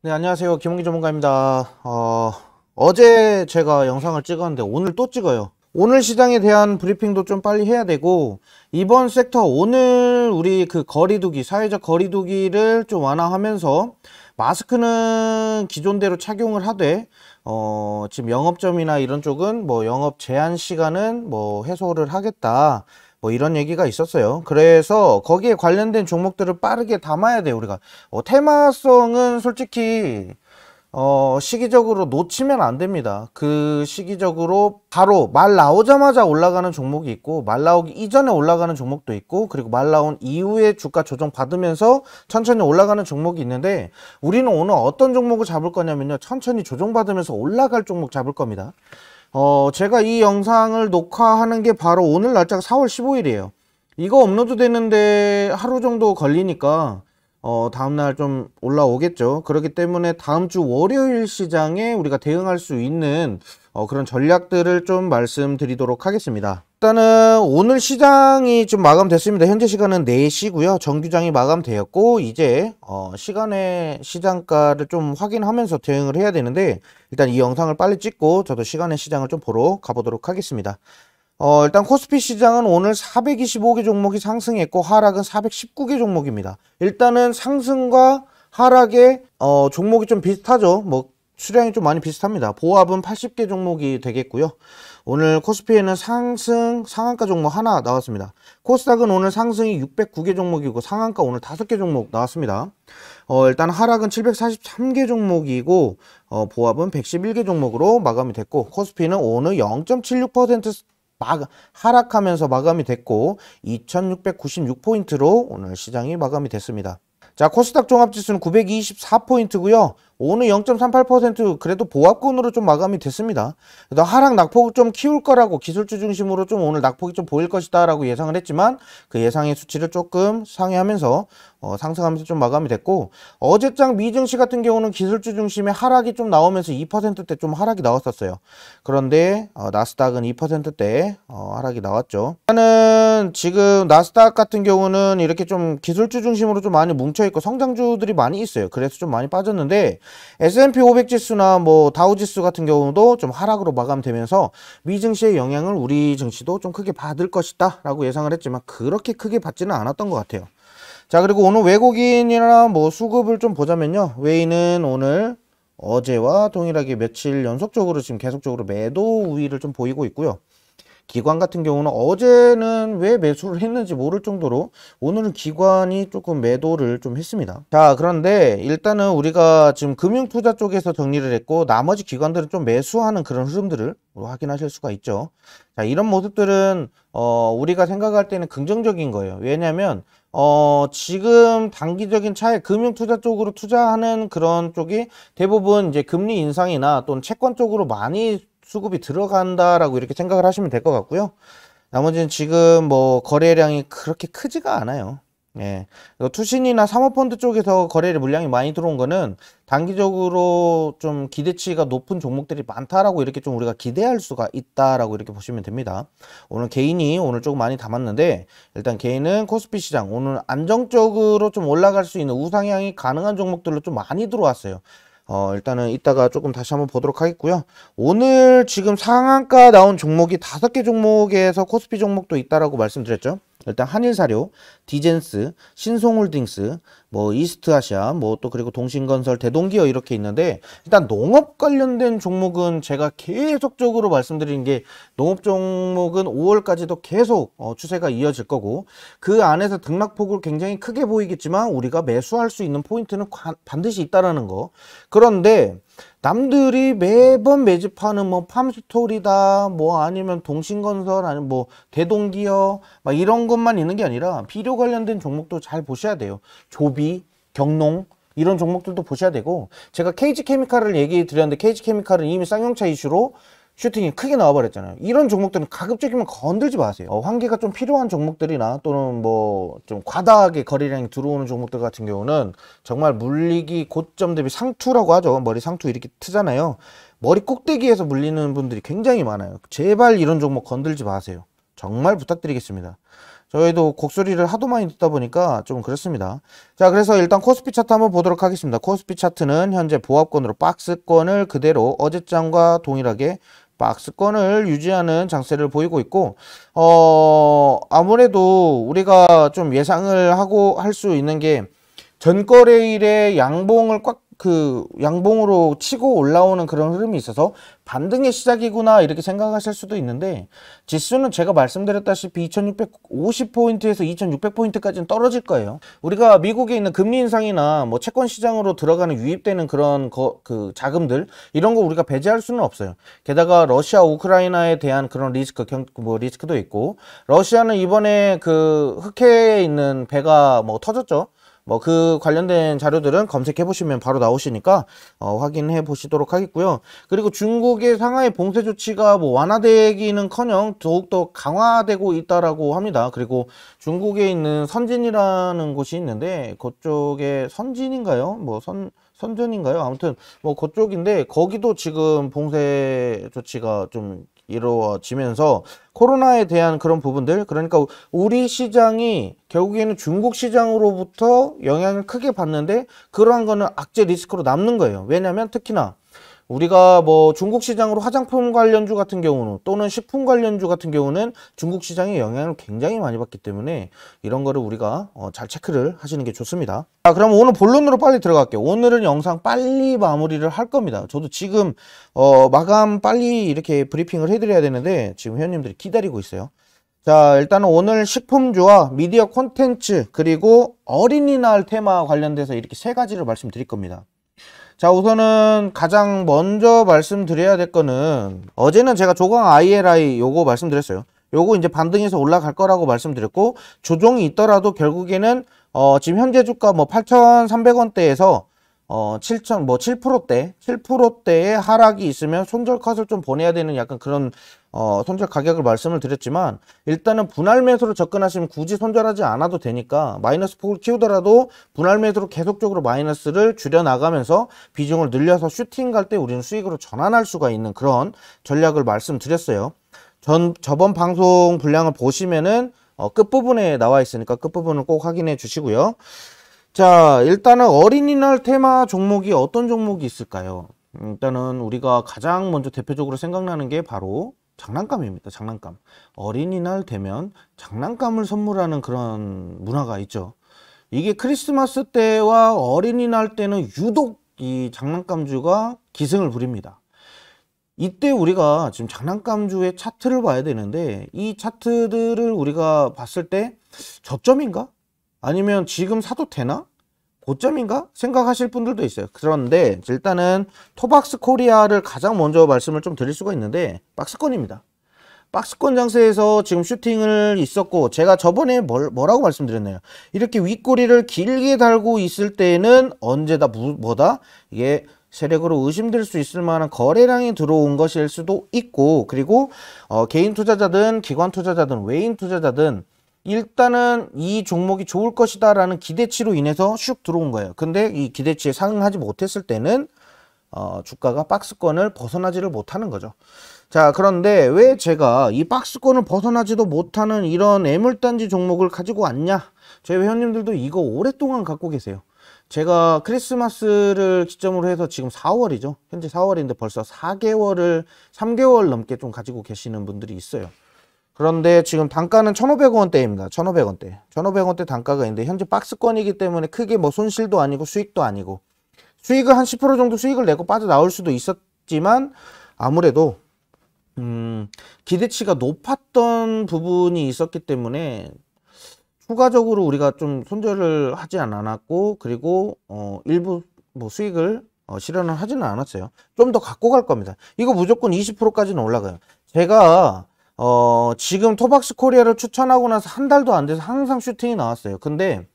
네, 안녕하세요. 김홍기 전문가입니다. 어제 제가 영상을 찍었는데 오늘 또 찍어요. 오늘 시장에 대한 브리핑도 좀 빨리 해야 되고, 이번 섹터 오늘 우리 그 거리두기, 사회적 거리두기를 좀 완화하면서 마스크는 기존대로 착용을 하되, 지금 영업점이나 이런 쪽은 뭐 영업 제한 시간은 뭐 해소를 하겠다. 뭐 이런 얘기가 있었어요. 그래서 거기에 관련된 종목들을 빠르게 담아야 돼요, 우리가. 테마성은 솔직히 시기적으로 놓치면 안 됩니다. 그 시기적으로 바로 말 나오자마자 올라가는 종목이 있고, 말 나오기 이전에 올라가는 종목도 있고, 그리고 말 나온 이후에 주가 조정 받으면서 천천히 올라가는 종목이 있는데, 우리는 오늘 어떤 종목을 잡을 거냐면요, 천천히 조정 받으면서 올라갈 종목 잡을 겁니다. 제가 이 영상을 녹화하는 게 바로 오늘 날짜가 4월 15일이에요. 이거 업로드 되는데 하루 정도 걸리니까 다음날 좀 올라오겠죠. 그렇기 때문에 다음 주 월요일 시장에 우리가 대응할 수 있는 그런 전략들을 좀 말씀드리도록 하겠습니다. 일단은 오늘 시장이 좀 마감됐습니다. 현재 시간은 4시고요. 정규장이 마감되었고, 이제 시간의 시장가를 좀 확인하면서 대응을 해야 되는데, 일단 이 영상을 빨리 찍고 저도 시간의 시장을 좀 보러 가보도록 하겠습니다. 일단 코스피 시장은 오늘 425개 종목이 상승했고, 하락은 419개 종목입니다. 일단은 상승과 하락의 종목이 좀 비슷하죠. 뭐 수량이 좀 많이 비슷합니다. 보합은 80개 종목이 되겠고요. 오늘 코스피에는 상승 상한가 종목 하나 나왔습니다. 코스닥은 오늘 상승이 609개 종목이고, 상한가 오늘 5개 종목 나왔습니다. 일단 하락은 743개 종목이고, 보합은 111개 종목으로 마감이 됐고, 코스피는 오늘 0.76% 하락하면서 마감이 됐고, 2696포인트로 오늘 시장이 마감이 됐습니다. 자, 코스닥 종합지수는 924포인트고요. 오늘 0.38% 그래도 보합권으로 좀 마감이 됐습니다. 그래서 하락 낙폭을 좀 키울 거라고, 기술주 중심으로 좀 오늘 낙폭이 좀 보일 것이다 라고 예상을 했지만, 그 예상의 수치를 조금 상회하면서 상승하면서 좀 마감이 됐고, 어제장 미증시 같은 경우는 기술주 중심의 하락이 좀 나오면서 2%대 좀 하락이 나왔었어요. 그런데 나스닥은 2%대 하락이 나왔죠. 일단은 지금 나스닥 같은 경우는 이렇게 좀 기술주 중심으로 좀 많이 뭉쳐있고 성장주들이 많이 있어요. 그래서 좀 많이 빠졌는데, S&P 500 지수나 뭐 다우 지수 같은 경우도 좀 하락으로 마감되면서 미증시의 영향을 우리 증시도 좀 크게 받을 것이다 라고 예상을 했지만, 그렇게 크게 받지는 않았던 것 같아요. 자, 그리고 오늘 외국인이나 뭐 수급을 좀 보자면요, 외인은 오늘 어제와 동일하게 며칠 연속적으로 지금 계속적으로 매도 우위를 좀 보이고 있고요. 기관 같은 경우는 어제는 왜 매수를 했는지 모를 정도로 오늘은 기관이 조금 매도를 좀 했습니다. 자, 그런데 일단은 우리가 지금 금융투자 쪽에서 정리를 했고, 나머지 기관들은 좀 매수하는 그런 흐름들을 확인하실 수가 있죠. 자, 이런 모습들은 우리가 생각할 때는 긍정적인 거예요. 왜냐하면 지금 단기적인 차익, 금융투자 쪽으로 투자하는 그런 쪽이 대부분 이제 금리 인상이나 또는 채권 쪽으로 많이 수급이 들어간다라고 이렇게 생각을 하시면 될 것 같고요. 나머지는 지금 뭐 거래량이 그렇게 크지가 않아요. 예. 투신이나 사모펀드 쪽에서 거래 물량이 많이 들어온 거는 단기적으로 좀 기대치가 높은 종목들이 많다라고 이렇게 좀 우리가 기대할 수가 있다라고 이렇게 보시면 됩니다. 오늘 개인이 오늘 조금 많이 담았는데, 일단 개인은 코스피 시장 오늘 안정적으로 좀 올라갈 수 있는 우상향이 가능한 종목들로 좀 많이 들어왔어요. 일단은 이따가 조금 다시 한번 보도록 하겠고요. 오늘 지금 상한가 나온 종목이 5개 종목에서 코스피 종목도 있다라고 말씀드렸죠. 일단 한일사료, 디젠스, 신송홀딩스, 뭐 이스트아시아, 뭐 또 그리고 동신건설, 대동기업 이렇게 있는데, 일단 농업 관련된 종목은 제가 계속적으로 말씀드린 게, 농업 종목은 5월까지도 계속 추세가 이어질 거고, 그 안에서 등락폭을 굉장히 크게 보이겠지만 우리가 매수할 수 있는 포인트는 반드시 있다라는 거. 그런데 남들이 매번 매집하는 뭐 팜스토리다, 뭐 아니면 동신건설, 아니면 뭐 대동기업 막 이런 것만 있는 게 아니라 비료 관련된 종목도 잘 보셔야 돼요. 조비, 경농 이런 종목들도 보셔야 되고, 제가 KG케미칼을 얘기 드렸는데 KG케미칼은 이미 쌍용차 이슈로 슈팅이 크게 나와버렸잖아요. 이런 종목들은 가급적이면 건들지 마세요. 환기가 좀 필요한 종목들이나 또는 뭐 좀 과다하게 거래량이 들어오는 종목들 같은 경우는 정말 물리기 고점 대비 상투라고 하죠. 머리 상투 이렇게 트잖아요. 머리 꼭대기에서 물리는 분들이 굉장히 많아요. 제발 이런 종목 건들지 마세요. 정말 부탁드리겠습니다. 저희도 곡소리를 하도 많이 듣다 보니까 좀 그렇습니다. 자, 그래서 일단 코스피 차트 한번 보도록 하겠습니다. 코스피 차트는 현재 보합권으로 박스권을 그대로 어제장과 동일하게 박스권을 유지하는 장세를 보이고 있고, 아무래도 우리가 좀 예상을 하고 할 수 있는 게 전거래일에 양봉을 양봉으로 치고 올라오는 그런 흐름이 있어서 반등의 시작이구나 이렇게 생각하실 수도 있는데, 지수는 제가 말씀드렸다시피 2650포인트에서 2600포인트까지는 떨어질 거예요. 우리가 미국에 있는 금리 인상이나 뭐 채권 시장으로 들어가는 유입되는 그런 자금들, 이런 거 우리가 배제할 수는 없어요. 게다가 러시아 우크라이나에 대한 그런 리스크도 있고, 러시아는 이번에 그 흑해에 있는 배가 뭐 터졌죠. 뭐 그 관련된 자료들은 검색해 보시면 바로 나오시니까 확인해 보시도록 하겠고요. 그리고 중국의 상하이 봉쇄 조치가 뭐 완화되기는커녕 더욱더 강화되고 있다라고 합니다. 그리고 중국에 있는 선진이라는 곳이 있는데, 그쪽에 선진인가요? 뭐 선전인가요? 아무튼 뭐 그쪽인데, 거기도 지금 봉쇄 조치가 좀 이루어지면서 코로나에 대한 그런 부분들, 그러니까 우리 시장이 결국에는 중국 시장으로부터 영향을 크게 받는데, 그러한 거는 악재 리스크로 남는 거예요. 왜냐하면 특히나 우리가 뭐 중국 시장으로 화장품 관련주 같은 경우는, 또는 식품 관련주 같은 경우는 중국 시장에 영향을 굉장히 많이 받기 때문에 이런 거를 우리가 잘 체크를 하시는 게 좋습니다. 자, 그럼 오늘 본론으로 빨리 들어갈게요. 오늘은 영상 빨리 마무리를 할 겁니다. 저도 지금 마감 빨리 이렇게 브리핑을 해드려야 되는데 지금 회원님들이 기다리고 있어요. 자, 일단은 오늘 식품주와 미디어 콘텐츠, 그리고 어린이날 테마 관련돼서 이렇게 세 가지를 말씀드릴 겁니다. 자, 우선은 가장 먼저 말씀드려야 될 거는, 어제는 제가 조강 ILI 요거 말씀드렸어요. 요거 이제 반등해서 올라갈 거라고 말씀드렸고, 조정이 있더라도 결국에는 지금 현재 주가 뭐 8,300원대에서 7%대의 하락이 있으면 손절 컷을 좀 보내야 되는 약간 그런 손절 가격을 말씀을 드렸지만, 일단은 분할 매수로 접근하시면 굳이 손절하지 않아도 되니까 마이너스 폭을 키우더라도 분할 매수로 계속적으로 마이너스를 줄여 나가면서 비중을 늘려서 슈팅 갈 때 우리는 수익으로 전환할 수가 있는 그런 전략을 말씀드렸어요. 저번 방송 분량을 보시면은 끝부분에 나와 있으니까 끝부분을 꼭 확인해 주시고요. 자, 일단은 어린이날 테마 종목이 어떤 종목이 있을까요? 일단은 우리가 가장 먼저 대표적으로 생각나는 게 바로 장난감입니다. 장난감. 어린이날 되면 장난감을 선물하는 그런 문화가 있죠. 이게 크리스마스 때와 어린이날 때는 유독 이 장난감주가 기승을 부립니다. 이때 우리가 지금 장난감주의 차트를 봐야 되는데, 이 차트들을 우리가 봤을 때 저점인가? 아니면 지금 사도 되나? 고점인가? 생각하실 분들도 있어요. 그런데 일단은 토박스 코리아를 가장 먼저 말씀을 좀 드릴 수가 있는데, 박스권입니다. 박스권 장세에서 지금 슈팅을 있었고, 제가 저번에 뭐라고 말씀드렸나요? 이렇게 윗꼬리를 길게 달고 있을 때는 언제다 이게 세력으로 의심될 수 있을 만한 거래량이 들어온 것일 수도 있고, 그리고 개인 투자자든 기관 투자자든 외인 투자자든 일단은 이 종목이 좋을 것이다 라는 기대치로 인해서 슉 들어온 거예요. 근데 이 기대치에 상응하지 못했을 때는 주가가 박스권을 벗어나지를 못하는 거죠. 자, 그런데 왜 제가 이 박스권을 벗어나지도 못하는 이런 애물단지 종목을 가지고 왔냐? 저희 회원님들도 이거 오랫동안 갖고 계세요. 제가 크리스마스를 기점으로 해서 지금 4월이죠. 현재 4월인데 벌써 3개월 넘게 좀 가지고 계시는 분들이 있어요. 그런데 지금 단가는 1,500원대입니다. 1,500원대. 1,500원대 단가가 있는데 현재 박스권이기 때문에 크게 뭐 손실도 아니고 수익도 아니고, 수익을 한 10% 정도 수익을 내고 빠져나올 수도 있었지만, 아무래도 기대치가 높았던 부분이 있었기 때문에 추가적으로 우리가 좀 손절을 하지 않았고, 그리고 일부 뭐 수익을 실현을 하지는 않았어요. 좀 더 갖고 갈 겁니다. 이거 무조건 20%까지는 올라가요. 제가 지금 토박스 코리아를 추천하고 나서 한 달도 안 돼서 항상 슈팅이 나왔어요. 근데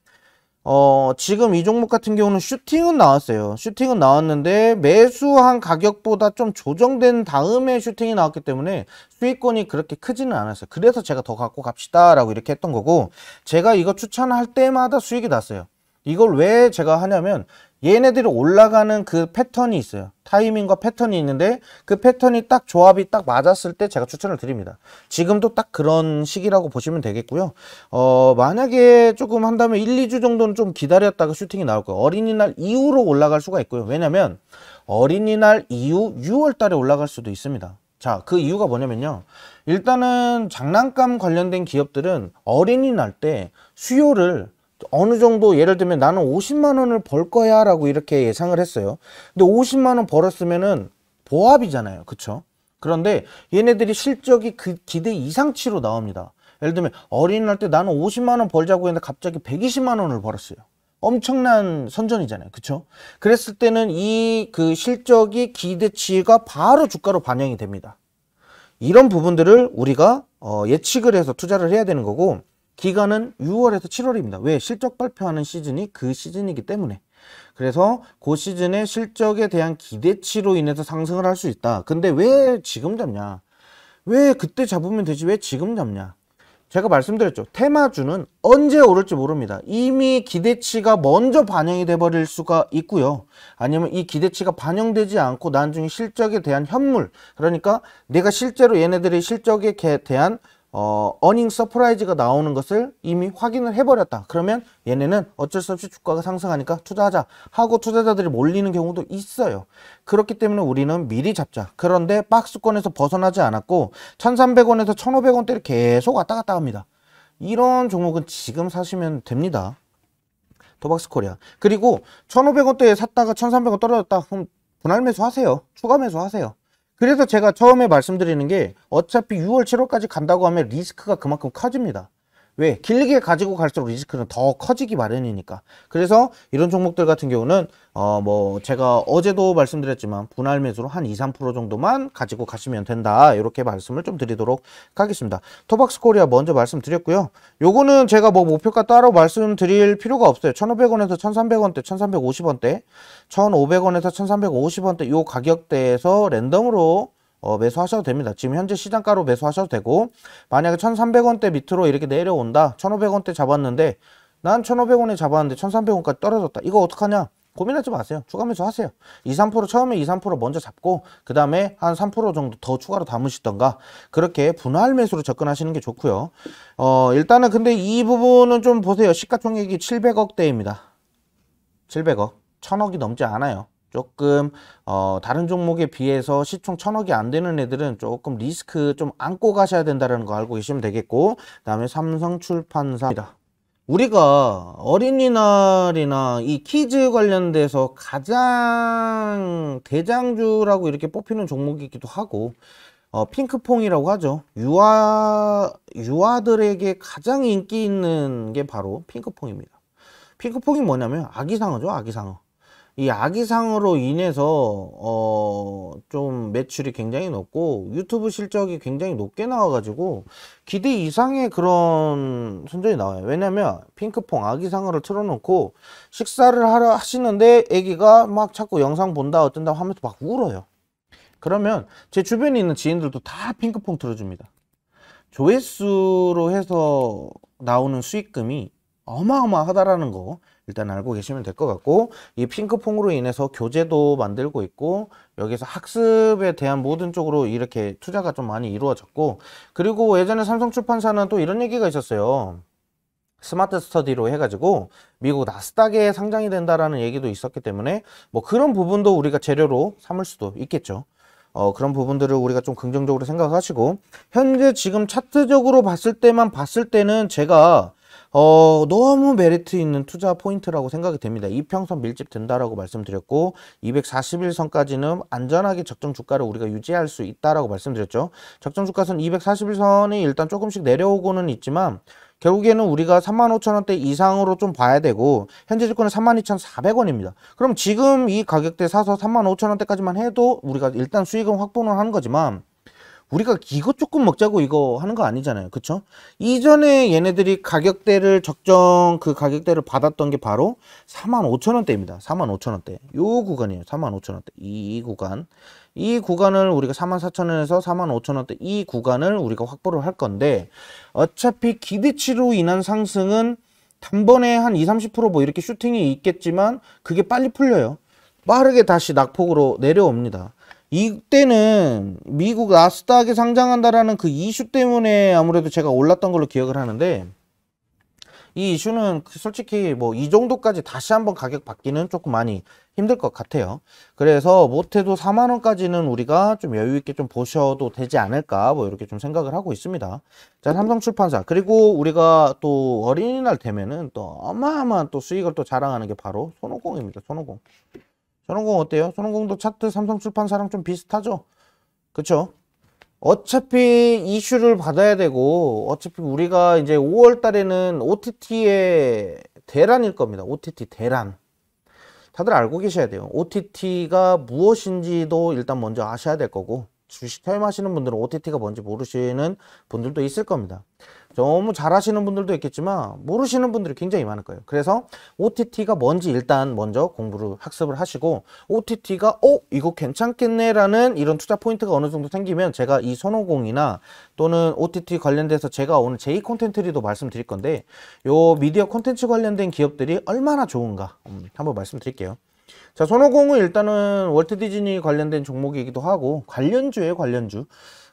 지금 이 종목 같은 경우는 슈팅은 나왔어요. 슈팅은 나왔는데 매수한 가격보다 좀 조정된 다음에 슈팅이 나왔기 때문에 수익권이 그렇게 크지는 않았어요. 그래서 제가 더 갖고 갑시다 라고 이렇게 했던 거고, 제가 이거 추천할 때마다 수익이 났어요. 이걸 왜 제가 하냐면 얘네들이 올라가는 그 패턴이 있어요. 타이밍과 패턴이 있는데 그 패턴이 딱 조합이 딱 맞았을 때 제가 추천을 드립니다. 지금도 딱 그런 시기라고 보시면 되겠고요. 만약에 조금 한다면 1, 2주 정도는 좀 기다렸다가 슈팅이 나올 거예요. 어린이날 이후로 올라갈 수가 있고요. 왜냐면 어린이날 이후 6월 달에 올라갈 수도 있습니다. 자, 그 이유가 뭐냐면요. 일단은 장난감 관련된 기업들은 어린이날 때 수요를 어느 정도, 예를 들면 나는 50만 원을 벌 거야 라고 이렇게 예상을 했어요. 근데 50만 원 벌었으면은 보합이잖아요. 그쵸? 그런데 얘네들이 실적이 그 기대 이상치로 나옵니다. 예를 들면 어린이날 때 나는 50만 원 벌자고 했는데 갑자기 120만 원을 벌었어요. 엄청난 선전이잖아요. 그쵸? 그랬을 때는 이 그 실적이 기대치가 바로 주가로 반영이 됩니다. 이런 부분들을 우리가 예측을 해서 투자를 해야 되는 거고, 기간은 6월에서 7월입니다. 왜? 실적 발표하는 시즌이 그 시즌이기 때문에. 그래서 그 시즌의 실적에 대한 기대치로 인해서 상승을 할 수 있다. 근데 왜 지금 잡냐? 왜 그때 잡으면 되지? 왜 지금 잡냐? 제가 말씀드렸죠. 테마주는 언제 오를지 모릅니다. 이미 기대치가 먼저 반영이 돼 버릴 수가 있고요. 아니면 이 기대치가 반영되지 않고 나중에 실적에 대한 현물, 그러니까 내가 실제로 얘네들의 실적에 대한 어닝 서프라이즈가 나오는 것을 이미 확인을 해버렸다. 그러면 얘네는 어쩔 수 없이 주가가 상승하니까 투자하자 하고 투자자들이 몰리는 경우도 있어요. 그렇기 때문에 우리는 미리 잡자. 그런데 박스권에서 벗어나지 않았고 1300원에서 1500원대를 계속 왔다 갔다 합니다. 이런 종목은 지금 사시면 됩니다. 도박스 코리아. 그리고 1500원대에 샀다가 1300원 떨어졌다. 그럼 분할 매수 하세요. 추가 매수 하세요. 그래서 제가 처음에 말씀드리는 게 어차피 6월, 7월까지 간다고 하면 리스크가 그만큼 커집니다. 왜? 길게 가지고 갈수록 리스크는 더 커지기 마련이니까. 그래서 이런 종목들 같은 경우는 제가 어제도 말씀드렸지만 분할 매수로 한 2, 3% 정도만 가지고 가시면 된다. 이렇게 말씀을 좀 드리도록 하겠습니다. 토박스 코리아 먼저 말씀드렸고요. 요거는 제가 목표가 따로 말씀드릴 필요가 없어요. 1,500원에서 1,300원대, 1,350원대, 1,500원에서 1,350원대 요 가격대에서 랜덤으로 매수하셔도 됩니다. 지금 현재 시장가로 매수하셔도 되고, 만약에 1,300원대 밑으로 이렇게 내려온다. 1,500원대 잡았는데 난 1,500원에 잡았는데 1,300원까지 떨어졌다. 이거 어떡하냐? 고민하지 마세요. 추가 매수 하세요. 2, 3% 처음에 2, 3% 먼저 잡고 그 다음에 한 3% 정도 더 추가로 담으시던가 그렇게 분할 매수로 접근하시는 게 좋고요. 일단은 근데 이 부분은 좀 보세요. 시가총액이 700억대입니다. 700억. 1,000억이 넘지 않아요. 조금 다른 종목에 비해서 시총 1,000억이 안 되는 애들은 조금 리스크 좀 안고 가셔야 된다는 거 알고 계시면 되겠고, 그 다음에 삼성출판사입니다. 우리가 어린이날이나 이 키즈 관련돼서 가장 대장주라고 이렇게 뽑히는 종목이기도 하고, 핑크퐁이라고 하죠. 유아들에게 가장 인기 있는 게 바로 핑크퐁입니다. 핑크퐁이 뭐냐면 아기상어죠. 아기상어. 이 아기상어로 인해서 좀 매출이 굉장히 높고 유튜브 실적이 굉장히 높게 나와가지고 기대 이상의 그런 선전이 나와요. 왜냐면 핑크퐁 아기상어를 틀어놓고 식사를 하시는데 애기가 막 자꾸 영상 본다 어쩐다 하면서 막 울어요. 그러면 제 주변에 있는 지인들도 다 핑크퐁 틀어줍니다. 조회수로 해서 나오는 수익금이 어마어마하다라는 거 일단 알고 계시면 될 것 같고, 이 핑크퐁으로 인해서 교재도 만들고 있고 여기서 학습에 대한 모든 쪽으로 이렇게 투자가 좀 많이 이루어졌고, 그리고 예전에 삼성출판사는 또 이런 얘기가 있었어요. 스마트 스터디로 해가지고 미국 나스닥에 상장이 된다라는 얘기도 있었기 때문에 그런 부분도 우리가 재료로 삼을 수도 있겠죠. 그런 부분들을 우리가 좀 긍정적으로 생각하시고, 현재 지금 차트적으로 봤을 때는 제가 너무 메리트 있는 투자 포인트라고 생각이 됩니다. 이평선 밀집 된다라고 말씀드렸고, 241선까지는 안전하게 적정 주가를 우리가 유지할 수 있다라고 말씀드렸죠. 적정 주가선 241선이 일단 조금씩 내려오고는 있지만 결국에는 우리가 35,000원대 이상으로 좀 봐야 되고, 현재 주가는 32,400원입니다. 그럼 지금 이 가격대 사서 35,000원대까지만 해도 우리가 일단 수익은 확보는 하는 거지만, 우리가 이거 조금 먹자고 이거 하는 거 아니잖아요. 그쵸? 이전에 얘네들이 가격대를 적정 그 가격대를 받았던 게 바로 45,000원대입니다. 45,000원대. 요 구간이에요. 45,000원대. 이 구간. 이 구간을 우리가 44,000원에서 45,000원대 이 구간을 우리가 확보를 할 건데, 어차피 기대치로 인한 상승은 단번에 한 20-30%뭐 이렇게 슈팅이 있겠지만 그게 빨리 풀려요. 빠르게 다시 낙폭으로 내려옵니다. 이때는 미국 나스닥에 상장한다라는 그 이슈 때문에 아무래도 제가 올랐던 걸로 기억을 하는데, 이 이슈는 솔직히 뭐 이 정도까지 다시 한번 가격 받기는 조금 많이 힘들 것 같아요. 그래서 못해도 4만원까지는 우리가 좀 여유있게 좀 보셔도 되지 않을까, 뭐 이렇게 좀 생각을 하고 있습니다. 자, 삼성출판사. 그리고 우리가 또 어린이날 되면은 또 어마어마한 또 수익을 또 자랑하는 게 바로 손오공입니다. 손오공. 손오공 어때요? 손오공도 차트 삼성출판사랑 좀 비슷하죠? 그쵸? 어차피 이슈를 받아야 되고, 어차피 우리가 이제 5월 달에는 OTT의 대란일 겁니다. OTT 대란. 다들 알고 계셔야 돼요. OTT가 무엇인지도 일단 먼저 아셔야 될 거고, 주식 투자하시는 분들은 OTT가 뭔지 모르시는 분들도 있을 겁니다. 너무 잘 아시는 분들도 있겠지만 모르시는 분들이 굉장히 많을 거예요. 그래서 OTT가 뭔지 일단 먼저 공부를 학습을 하시고, OTT가 이거 괜찮겠네 라는 이런 투자 포인트가 어느 정도 생기면 제가 이 손오공이나 또는 OTT 관련돼서 제가 오늘 제2 콘텐츠리도 말씀드릴 건데, 요 미디어 콘텐츠 관련된 기업들이 얼마나 좋은가 한번 말씀드릴게요. 자, 손오공은 일단은 월트 디즈니 관련된 종목이기도 하고 관련주예요, 관련주.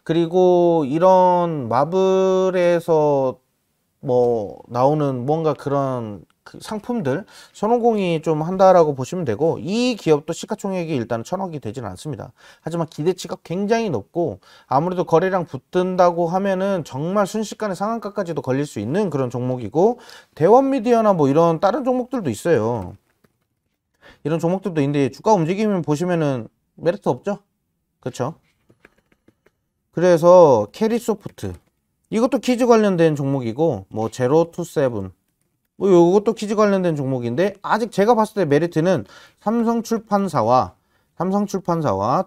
그리고 이런 마블에서 뭐 나오는 뭔가 그런 그 상품들 손오공이 좀 한다라고 보시면 되고, 이 기업도 시가총액이 일단 1000억이 되지는 않습니다. 하지만 기대치가 굉장히 높고, 아무래도 거래량 붙든다고 하면은 정말 순식간에 상한가까지도 걸릴 수 있는 그런 종목이고, 대원미디어나 뭐 이런 다른 종목들도 있어요. 이런 종목들도 있는데 주가 움직이면 보시면은 메리트 없죠? 그쵸? 그래서 캐리소프트, 이것도 키즈 관련된 종목이고, 뭐 제로투세븐, 뭐 요것도 키즈 관련된 종목인데, 아직 제가 봤을 때 메리트는 삼성출판사와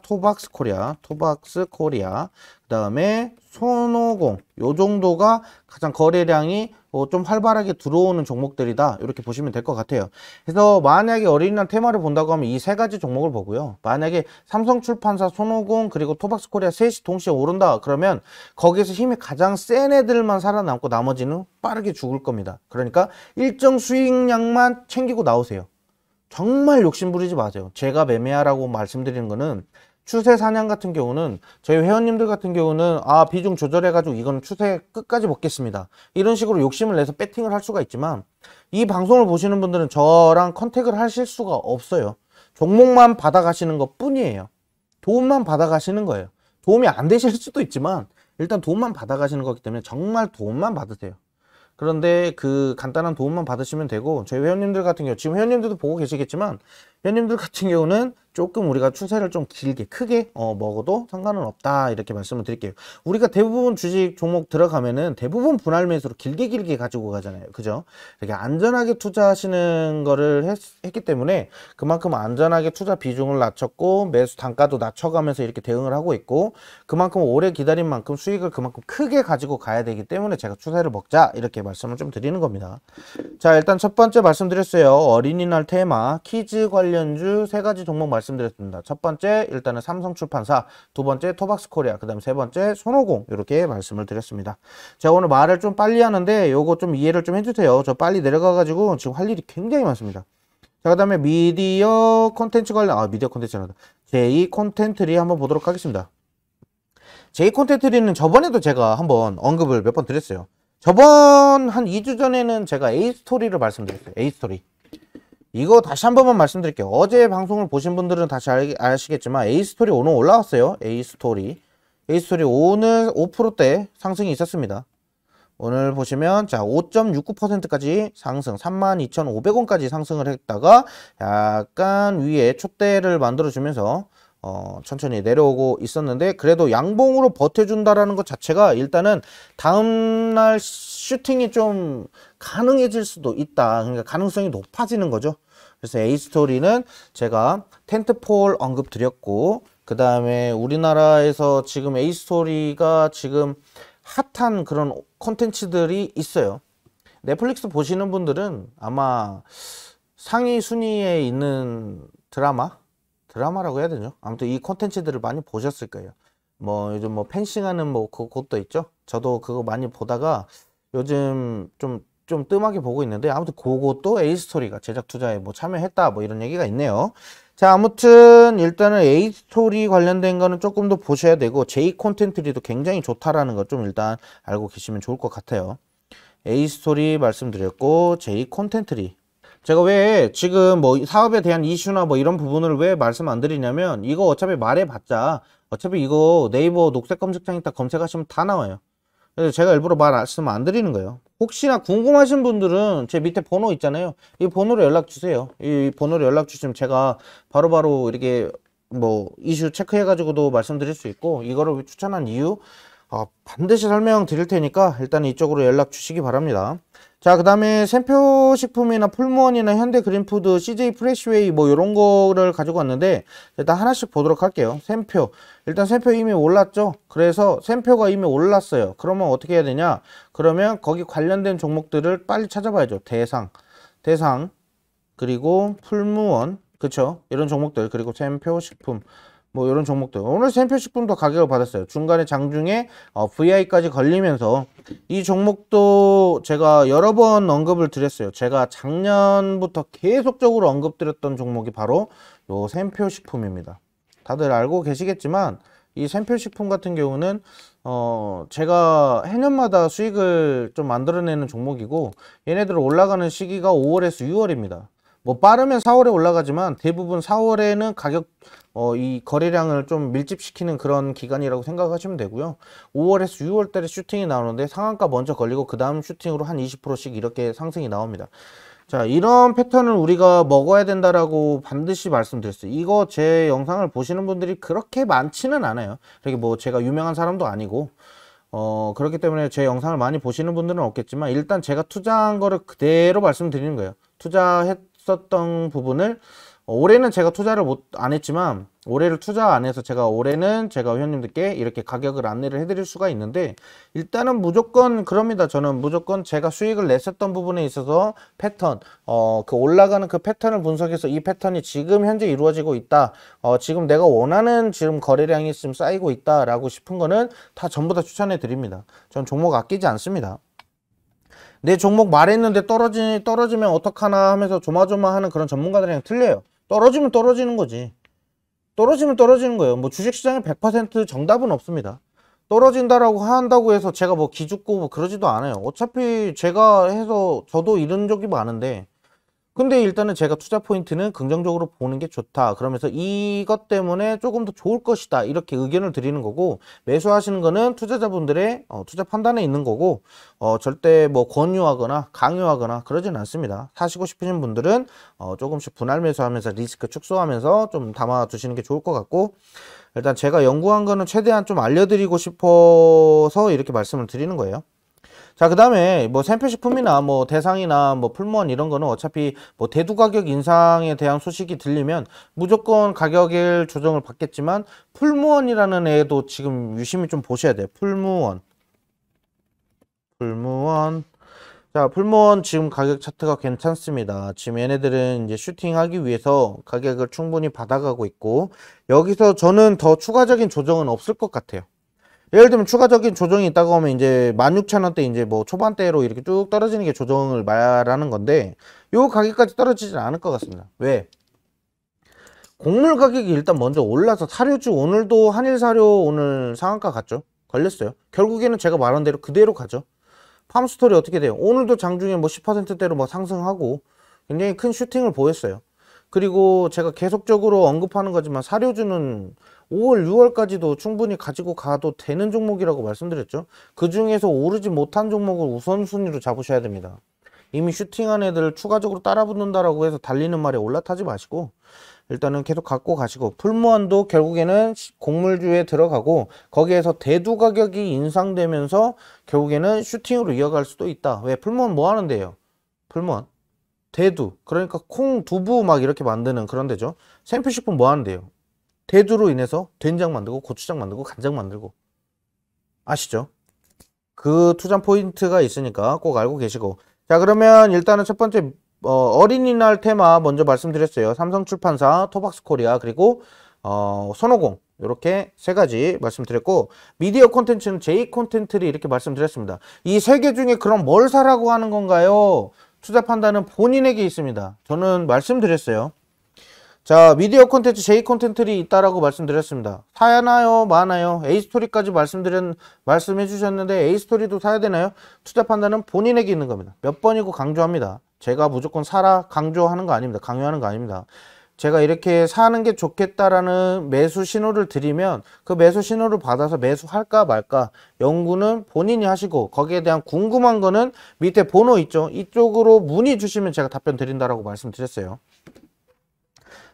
토박스코리아, 그 다음에 손오공, 요 정도가 가장 거래량이 좀 활발하게 들어오는 종목들이다, 이렇게 보시면 될 것 같아요. 그래서 만약에 어린이날 테마를 본다고 하면 이 세 가지 종목을 보고요. 만약에 삼성출판사, 손오공, 그리고 토박스코리아 셋이 동시에 오른다 그러면 거기에서 힘이 가장 센 애들만 살아남고 나머지는 빠르게 죽을 겁니다. 그러니까 일정 수익량만 챙기고 나오세요. 정말 욕심 부리지 마세요. 제가 매매하라고 말씀드리는 거는, 추세 사냥 같은 경우는 저희 회원님들 같은 경우는 비중 조절해 가지고 이거는 추세 끝까지 먹겠습니다, 이런 식으로 욕심을 내서 배팅을 할 수가 있지만, 이 방송을 보시는 분들은 저랑 컨택을 하실 수가 없어요. 종목만 받아가시는 것 뿐이에요. 도움만 받아가시는 거예요. 도움이 안 되실 수도 있지만 일단 도움만 받아가시는 거기 때문에 정말 도움만 받으세요. 그런데 그 간단한 도움만 받으시면 되고, 저희 회원님들 같은 경우, 지금 회원님들도 보고 계시겠지만 회원님들 같은 경우는 조금 우리가 추세를 좀 길게 크게 먹어도 상관은 없다, 이렇게 말씀을 드릴게요. 우리가 대부분 주식 종목 들어가면은 대부분 분할 매수로 길게 가지고 가잖아요. 그죠? 이렇게 안전하게 투자하시는 거를 했기 때문에 그만큼 안전하게 투자 비중을 낮췄고 매수 단가도 낮춰가면서 이렇게 대응을 하고 있고, 그만큼 오래 기다린 만큼 수익을 그만큼 크게 가지고 가야 되기 때문에 제가 추세를 먹자, 이렇게 말씀을 좀 드리는 겁니다. 자, 일단 첫 번째 말씀드렸어요. 어린이날 테마 키즈 관련주 세 가지 종목 말씀드렸습니다. 첫 번째 일단은 삼성출판사, 두 번째 토박스코리아, 그 다음에 세 번째 손오공, 이렇게 말씀을 드렸습니다. 제가 오늘 말을 좀 빨리 하는데 요거 좀 이해를 좀 해주세요. 저 빨리 내려가 가지고 지금 할 일이 굉장히 많습니다. 자, 그 다음에 미디어 콘텐츠 관련, 미디어 콘텐츠란다, 제2 콘텐츠리 한번 보도록 하겠습니다. 제2 콘텐츠리는 저번에도 제가 한번 언급을 몇 번 드렸어요. 저번 한 2주 전에는 제가 A스토리를 말씀드렸어요. A스토리. 이거 다시 한 번만 말씀드릴게요. 어제 방송을 보신 분들은 다시 아시겠지만 A스토리 오늘 올라왔어요. A스토리 오늘 5%대 상승이 있었습니다. 오늘 보시면 자 5.69%까지 상승, 32,500원까지 상승을 했다가 약간 위에 촛대를 만들어주면서 천천히 내려오고 있었는데, 그래도 양봉으로 버텨준다라는 것 자체가 일단은 다음날 슈팅이 좀 가능해질 수도 있다, 그러니까 가능성이 높아지는 거죠. 그래서 A스토리는 제가 텐트폴 언급 드렸고, 그 다음에 우리나라에서 지금 A스토리가 지금 핫한 그런 콘텐츠들이 있어요. 넷플릭스 보시는 분들은 아마 상위 순위에 있는 드라마라고 해야 되죠. 아무튼 이 콘텐츠들을 많이 보셨을 거예요. 뭐 요즘 뭐 펜싱하는 뭐 그것도 있죠. 저도 그거 많이 보다가 요즘 좀 좀 뜸하게 보고 있는데, 아무튼 그것도 A스토리가 제작 투자에 뭐 참여했다 뭐 이런 얘기가 있네요. 자, 아무튼 일단은 A스토리 관련된 거는 조금 더 보셔야 되고, J 콘텐츠리도 굉장히 좋다라는 거 좀 일단 알고 계시면 좋을 것 같아요. A스토리 말씀드렸고, J 콘텐츠리. 제가 왜 지금 뭐 사업에 대한 이슈나 뭐 이런 부분을 왜 말씀 안 드리냐면, 이거 어차피 말해봤자 어차피 이거 네이버 녹색 검색창에다 검색하시면 다 나와요. 그래서 제가 일부러 말씀 안 드리는 거예요. 혹시나 궁금하신 분들은 제 밑에 번호 있잖아요. 이 번호로 연락 주세요. 이 번호로 연락 주시면 제가 바로바로 이렇게 뭐 이슈 체크해 가지고도 말씀드릴 수 있고, 이거를 추천한 이유 반드시 설명 드릴 테니까 일단 이쪽으로 연락 주시기 바랍니다. 자, 그 다음에 샘표식품이나 풀무원이나 현대그린푸드, CJ 프레시웨이 뭐 이런 거를 가지고 왔는데, 일단 하나씩 보도록 할게요. 샘표. 일단 샘표 이미 올랐죠. 그래서 샘표가 이미 올랐어요. 그러면 어떻게 해야 되냐? 그러면 거기 관련된 종목들을 빨리 찾아봐야죠. 대상, 그리고 풀무원, 그쵸? 이런 종목들, 그리고 샘표식품 뭐 이런 종목들. 오늘 샘표식품도 가격을 받았어요. 중간에 장중에 VI까지 걸리면서 이 종목도 제가 여러 번 언급을 드렸어요. 제가 작년부터 계속적으로 언급드렸던 종목이 바로 요 샘표식품입니다. 다들 알고 계시겠지만 이 샘표식품 같은 경우는 제가 해년마다 수익을 좀 만들어내는 종목이고, 얘네들 올라가는 시기가 5월에서 6월입니다. 뭐 빠르면 4월에 올라가지만 대부분 4월에는 가격 이 거래량을 좀 밀집시키는 그런 기간이라고 생각하시면 되고요. 5월에서 6월 달에 슈팅이 나오는데 상한가 먼저 걸리고 그 다음 슈팅으로 한 20%씩 이렇게 상승이 나옵니다. 자, 이런 패턴을 우리가 먹어야 된다라고 반드시 말씀드렸어요. 이거 제 영상을 보시는 분들이 그렇게 많지는 않아요. 이렇게 뭐 제가 유명한 사람도 아니고 그렇기 때문에 제 영상을 많이 보시는 분들은 없겠지만, 일단 제가 투자한 거를 그대로 말씀드리는 거예요. 투자했었던 부분을 올해는 제가 투자를 안 했지만, 올해를 투자 안 해서 올해는 제가 회원님들께 이렇게 가격을 안내를 해드릴 수가 있는데, 일단은 무조건 그럽니다. 저는 무조건 제가 수익을 냈었던 부분에 있어서 패턴, 그 올라가는 그 패턴을 분석해서 이 패턴이 지금 현재 이루어지고 있다, 지금 내가 원하는 지금 거래량이 지금 쌓이고 있다라고 싶은 거는 다 전부 다 추천해 드립니다. 전 종목 아끼지 않습니다. 내 종목 말했는데 떨어지면 어떡하나 하면서 조마조마하는 그런 전문가들이랑 틀려요. 떨어지면 떨어지는 거지. 떨어지면 떨어지는 거예요. 뭐 주식시장에 100% 정답은 없습니다. 떨어진다라고 한다고 해서 제가 뭐 기죽고 뭐 그러지도 않아요. 어차피 제가 해서 저도 이런 적이 많은데, 근데 일단은 제가 투자 포인트는 긍정적으로 보는 게 좋다, 그러면서 이것 때문에 조금 더 좋을 것이다, 이렇게 의견을 드리는 거고, 매수하시는 거는 투자자분들의 투자 판단에 있는 거고, 절대 뭐 권유하거나 강요하거나 그러진 않습니다. 사시고 싶으신 분들은 조금씩 분할 매수하면서 리스크 축소하면서 좀 담아 두시는 게 좋을 것 같고, 일단 제가 연구한 거는 최대한 좀 알려드리고 싶어서 이렇게 말씀을 드리는 거예요. 자, 그 다음에 뭐 샘표식품이나 뭐 대상이나 뭐 풀무원 이런 거는 어차피 뭐 대두 가격 인상에 대한 소식이 들리면 무조건 가격을 조정을 받겠지만, 풀무원이라는 애도 지금 유심히 좀 보셔야 돼요. 풀무원. 자, 풀무원 지금 가격 차트가 괜찮습니다. 지금 얘네들은 이제 슈팅하기 위해서 가격을 충분히 받아가고 있고, 여기서 저는 더 추가적인 조정은 없을 것 같아요. 예를 들면 추가적인 조정이 있다고 하면 이제 16,000원대 이제 뭐 초반대로 이렇게 쭉 떨어지는 게 조정을 말하는 건데, 요 가격까지 떨어지진 않을 것 같습니다. 왜? 곡물 가격이 일단 먼저 올라서, 사료주 오늘도 한일사료 오늘 상한가 갔죠. 걸렸어요. 결국에는 제가 말한 대로 그대로 가죠. 팜스토리 어떻게 돼요? 오늘도 장중에 뭐 10%대로 뭐 상승하고 굉장히 큰 슈팅을 보였어요. 그리고 제가 계속적으로 언급하는 거지만 사료주는 5월, 6월까지도 충분히 가지고 가도 되는 종목이라고 말씀드렸죠. 그 중에서 오르지 못한 종목을 우선순위로 잡으셔야 됩니다. 이미 슈팅한 애들 추가적으로 따라 붙는다라고 해서 달리는 말에 올라타지 마시고 일단은 계속 갖고 가시고, 풀무원도 결국에는 곡물주에 들어가고 거기에서 대두 가격이 인상되면서 결국에는 슈팅으로 이어갈 수도 있다. 왜? 풀무원 뭐 하는데요? 풀무원 대두, 그러니까 콩, 두부 막 이렇게 만드는 그런 데죠. 샘표식품 뭐 하는데요? 대두로 인해서 된장 만들고 고추장 만들고 간장 만들고, 아시죠? 그 투자 포인트가 있으니까 꼭 알고 계시고. 자, 그러면 일단은 첫 번째 어린이날 테마 먼저 말씀드렸어요. 삼성출판사, 토박스코리아, 그리고 손오공, 이렇게 세 가지 말씀드렸고, 미디어 콘텐츠는 J 콘텐츠를 이렇게 말씀드렸습니다. 이 세 개 중에 그럼 뭘 사라고 하는 건가요? 투자 판단은 본인에게 있습니다. 저는 말씀드렸어요. 자, 미디어 콘텐츠, J 콘텐츠이 있다라고 말씀드렸습니다. 사야나요? 마나요? A스토리까지 말씀해 주셨는데 A스토리도 사야 되나요? 투자 판단은 본인에게 있는 겁니다. 몇 번이고 강조합니다. 제가 무조건 사라 강조하는 거 아닙니다. 강요하는 거 아닙니다. 제가 이렇게 사는 게 좋겠다라는 매수 신호를 드리면 그 매수 신호를 받아서 매수할까 말까 연구는 본인이 하시고, 거기에 대한 궁금한 거는 밑에 번호 있죠? 이쪽으로 문의 주시면 제가 답변 드린다라고 말씀드렸어요.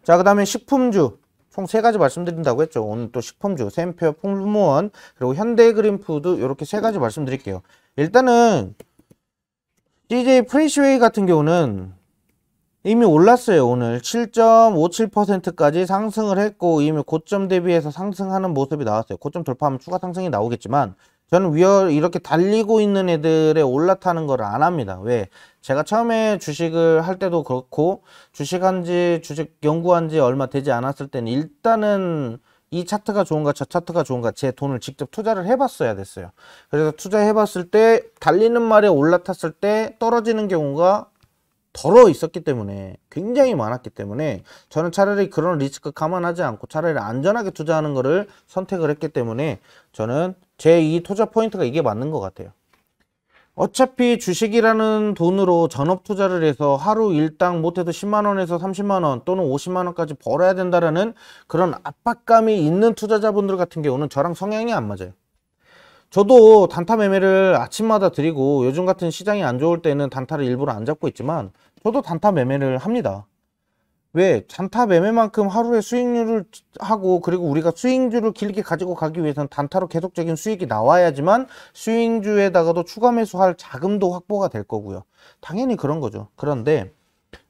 자, 그 다음에 식품주 총 3가지 말씀드린다고 했죠. 오늘 또 식품주 샘표, 풍무원, 그리고 현대그린푸드 이렇게 3가지 말씀드릴게요. 일단은 CJ 프레시웨이 같은 경우는 이미 올랐어요. 오늘 7.57%까지 상승을 했고 이미 고점 대비해서 상승하는 모습이 나왔어요. 고점 돌파하면 추가 상승이 나오겠지만 저는 이렇게 달리고 있는 애들의 올라타는 걸 안 합니다. 왜? 제가 처음에 주식을 할 때도 그렇고 주식 연구한 지 얼마 되지 않았을 때는 일단은 이 차트가 좋은가 저 차트가 좋은가 제 돈을 직접 투자를 해봤어야 됐어요. 그래서 투자해봤을 때 달리는 말에 올라탔을 때 떨어지는 경우가 덜어 있었기 때문에, 굉장히 많았기 때문에 저는 차라리 그런 리스크 감안하지 않고 차라리 안전하게 투자하는 거를 선택을 했기 때문에 저는 제 이 투자 포인트가 이게 맞는 것 같아요. 어차피 주식이라는 돈으로 전업 투자를 해서 하루 일당 못해도 10만원에서 30만원 또는 50만원까지 벌어야 된다라는 그런 압박감이 있는 투자자분들 같은 경우는 저랑 성향이 안 맞아요. 저도 단타 매매를 아침마다 드리고 요즘 같은 시장이 안 좋을 때는 단타를 일부러 안 잡고 있지만 저도 단타 매매를 합니다. 왜? 단타 매매만큼 하루에 수익률을 하고, 그리고 우리가 수익주를 길게 가지고 가기 위해서는 단타로 계속적인 수익이 나와야지만 수익주에다가도 추가 매수할 자금도 확보가 될 거고요. 당연히 그런 거죠. 그런데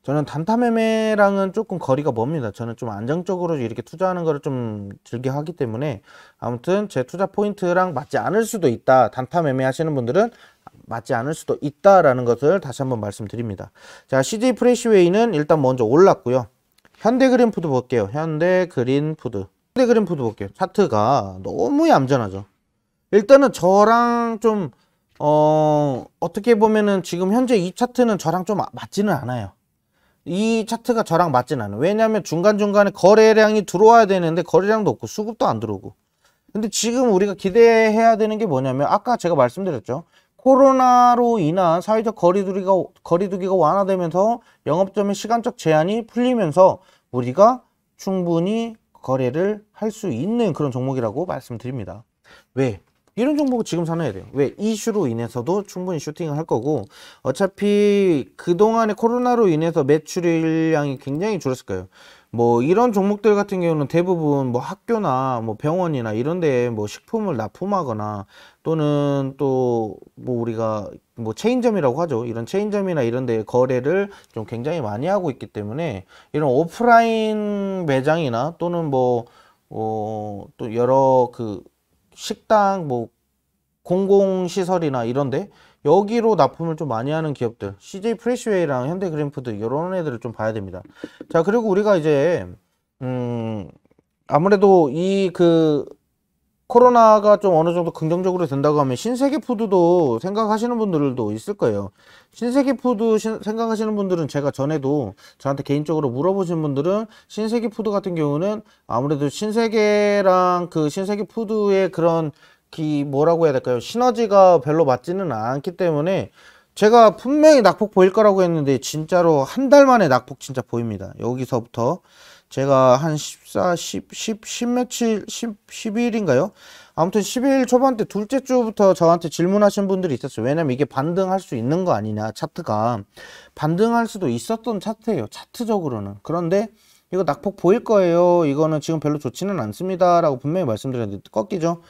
저는 단타 매매랑은 조금 거리가 멉니다. 저는 좀 안정적으로 이렇게 투자하는 거를 좀 즐겨 하기 때문에 아무튼 제 투자 포인트랑 맞지 않을 수도 있다. 단타 매매 하시는 분들은 맞지 않을 수도 있다라는 것을 다시 한번 말씀드립니다. 자, CJ 프레시웨이는 일단 먼저 올랐고요. 현대그린푸드 볼게요. 현대그린푸드 볼게요. 차트가 너무 얌전하죠. 일단은 저랑 좀 어떻게 보면은 지금 현재 이 차트는 저랑 좀 맞지는 않아요. 이 차트가 저랑 맞지는 않아요. 왜냐하면 중간중간에 거래량이 들어와야 되는데 거래량도 없고 수급도 안 들어오고. 근데 지금 우리가 기대해야 되는 게 뭐냐면 아까 제가 말씀드렸죠. 코로나로 인한 사회적 거리두기가 완화되면서 영업점의 시간적 제한이 풀리면서 우리가 충분히 거래를 할 수 있는 그런 종목이라고 말씀드립니다. 왜? 이런 종목을 지금 사놔야 돼요. 왜? 이슈로 인해서도 충분히 슈팅을 할 거고, 어차피 그동안에 코로나로 인해서 매출량이 굉장히 줄었을 거예요. 뭐 이런 종목들 같은 경우는 대부분 뭐 학교나 뭐 병원이나 이런 데에 뭐 식품을 납품하거나 또는 또 뭐 우리가 뭐 체인점이라고 하죠. 이런 체인점이나 이런 데 거래를 좀 굉장히 많이 하고 있기 때문에 이런 오프라인 매장이나 또는 뭐 또 여러 그 식당 뭐 공공시설이나 이런데 여기로 납품을 좀 많이 하는 기업들, CJ 프레시웨이랑 현대그린푸드 이런 애들을 좀 봐야 됩니다. 자, 그리고 우리가 이제 아무래도 이 코로나가 좀 어느 정도 긍정적으로 된다고 하면 신세계푸드도 생각하시는 분들도 있을 거예요. 신세계푸드 생각하시는 분들은 제가 전에도 저한테 개인적으로 물어보신 분들은 신세계푸드 같은 경우는 아무래도 신세계랑 그 신세계푸드의 그런 뭐라고 해야 될까요? 시너지가 별로 맞지는 않기 때문에 제가 분명히 낙폭 보일 거라고 했는데 진짜로 한 달 만에 낙폭 진짜 보입니다. 여기서부터 제가 한 10 며칠, 10일인가요? 아무튼 10일 초반 때 둘째 주부터 저한테 질문하신 분들이 있었어요. 왜냐면 이게 반등할 수 있는 거 아니냐, 차트가. 반등할 수도 있었던 차트예요, 차트적으로는. 그런데 이거 낙폭 보일 거예요. 이거는 지금 별로 좋지는 않습니다. 라고 분명히 말씀드렸는데 꺾이죠.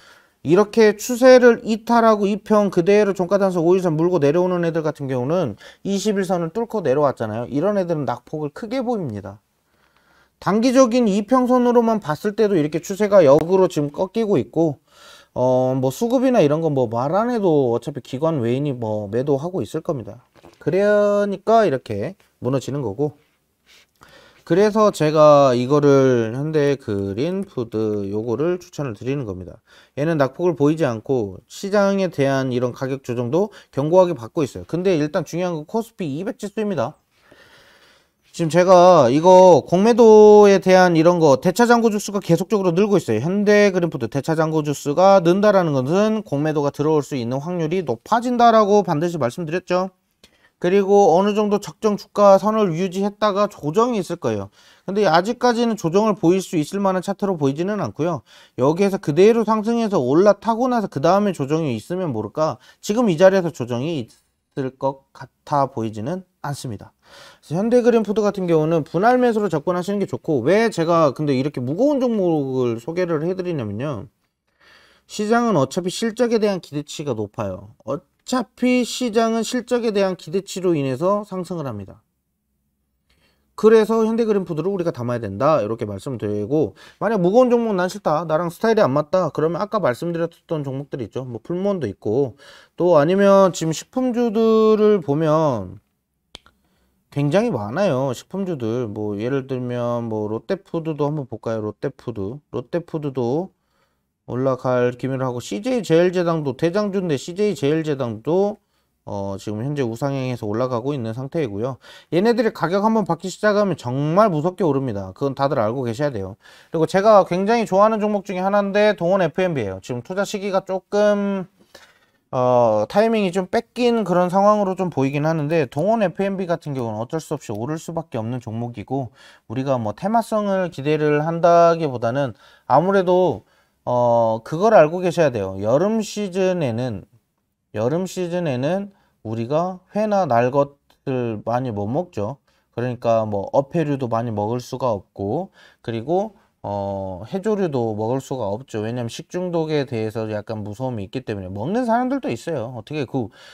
이렇게 추세를 이탈하고 2평 그대로 종가단속 5일선 물고 내려오는 애들 같은 경우는 21선을 뚫고 내려왔잖아요. 이런 애들은 낙폭을 크게 보입니다. 단기적인 2평선으로만 봤을 때도 이렇게 추세가 역으로 지금 꺾이고 있고, 뭐 수급이나 이런 거 뭐 말 안 해도 어차피 기관 외인이 뭐 매도하고 있을 겁니다. 그러니까 이렇게 무너지는 거고. 그래서 제가 이거를 현대그린푸드 요거를 추천을 드리는 겁니다. 얘는 낙폭을 보이지 않고 시장에 대한 이런 가격 조정도 견고하게 받고 있어요. 근데 일단 중요한 건 코스피 200 지수입니다. 지금 제가 이거 공매도에 대한 이런 거 대차장고 주수가 계속적으로 늘고 있어요. 현대그린푸드 대차장고 주수가 는다라는 것은 공매도가 들어올 수 있는 확률이 높아진다라고 반드시 말씀드렸죠. 그리고 어느 정도 적정 주가 선을 유지했다가 조정이 있을 거예요. 근데 아직까지는 조정을 보일 수 있을 만한 차트로 보이지는 않고요. 여기에서 그대로 상승해서 올라타고 나서 그 다음에 조정이 있으면 모를까 지금 이 자리에서 조정이 있을 것 같아 보이지는 않습니다. 현대그린푸드 같은 경우는 분할 매수로 접근하시는 게 좋고, 왜 제가 근데 이렇게 무거운 종목을 소개를 해드리냐면요, 시장은 어차피 실적에 대한 기대치가 높아요. 어차피 시장은 실적에 대한 기대치로 인해서 상승을 합니다. 그래서 현대그린푸드를 우리가 담아야 된다 이렇게 말씀드리고, 만약 무거운 종목 난 싫다, 나랑 스타일이 안 맞다, 그러면 아까 말씀드렸던 종목들이 있죠. 뭐 풀무원도 있고, 또 아니면 지금 식품주들을 보면 굉장히 많아요. 식품주들 뭐 예를 들면 뭐 롯데푸드도 한번 볼까요? 롯데푸드도 올라갈 기미를 하고, CJ제일제당도 대장주인데 CJ제일제당도 지금 현재 우상향해서 올라가고 있는 상태이고요. 얘네들이 가격 한번 받기 시작하면 정말 무섭게 오릅니다. 그건 다들 알고 계셔야 돼요. 그리고 제가 굉장히 좋아하는 종목 중에 하나인데 동원 F&B예요. 지금 투자 시기가 조금 타이밍이 좀 뺏긴 그런 상황으로 좀 보이긴 하는데, 동원 F&B 같은 경우는 어쩔 수 없이 오를 수밖에 없는 종목이고, 우리가 뭐 테마성을 기대를 한다기보다는 아무래도 그걸 알고 계셔야 돼요. 여름 시즌에는 우리가 회나 날 것을 많이 못 먹죠. 그러니까 뭐 어패류도 많이 먹을 수가 없고, 그리고 해조류도 먹을 수가 없죠. 왜냐면 식중독에 대해서 약간 무서움이 있기 때문에. 먹는 사람들도 있어요. 어떻게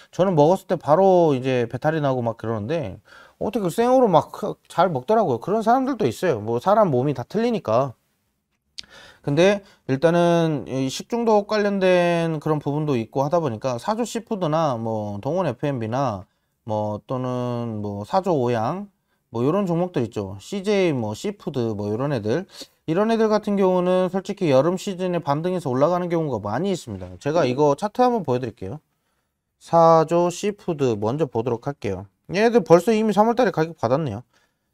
저는 먹었을 때 바로 이제 배탈이 나고 막 그러는데, 어떻게 생으로 막 잘 먹더라고요. 그런 사람들도 있어요. 뭐 사람 몸이 다 틀리니까. 근데 일단은 이 식중독 관련된 그런 부분도 있고 하다 보니까 사조 시푸드나 뭐 동원 F&B나 뭐 또는 뭐 사조 오양 뭐 이런 종목들 있죠. CJ 뭐 시푸드 뭐 이런 애들 같은 경우는 솔직히 여름 시즌에 반등해서 올라가는 경우가 많이 있습니다. 제가 이거 차트 한번 보여드릴게요. 사조 시푸드 먼저 보도록 할게요. 얘네들 벌써 이미 3월달에 가격 받았네요.